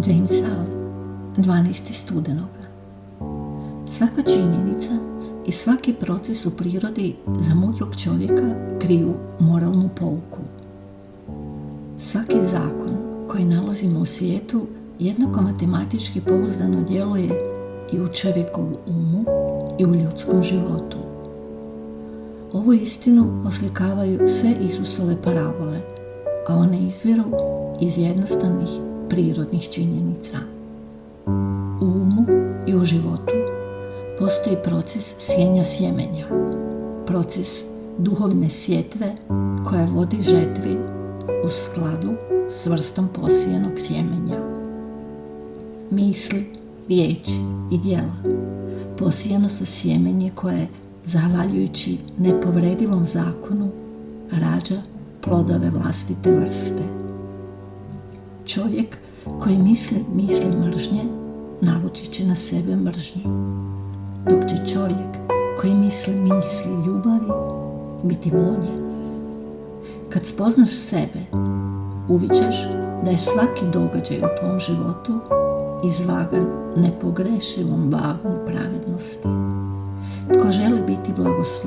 James Hall, 12. studenoga. Svaka činjenica i svaki proces u prirodi za mudrog čovjeka kriju moralnu pouku. Svaki zakon koji nalazimo u svijetu jednako matematički pouzdano djeluje i u čovjekovu umu i u ljudskom životu. Ovu istinu oslikavaju sve Isusove parabole, a one izviru iz jednostavnih prirodnih činjenica. U umu i u životu postoji proces sjenja sjemenja, proces duhovne sjetve koja vodi žetvi u skladu s vrstom posijanog sjemenja. Misli, riječi i djela posijano su sjemenje koje, zahvaljujući nepovredivom zakonu, rađa plodove vlastite vrste. Čovjek koji misli mržnje navući će na sebe mržnju, dok će čovjek koji misli ljubavi biti voljen. Kad spoznaš sebe, uviđaš da je svaki događaj u tvom životu izvagan nepogrešivom vagom pravednosti. Tko želi biti blagosloven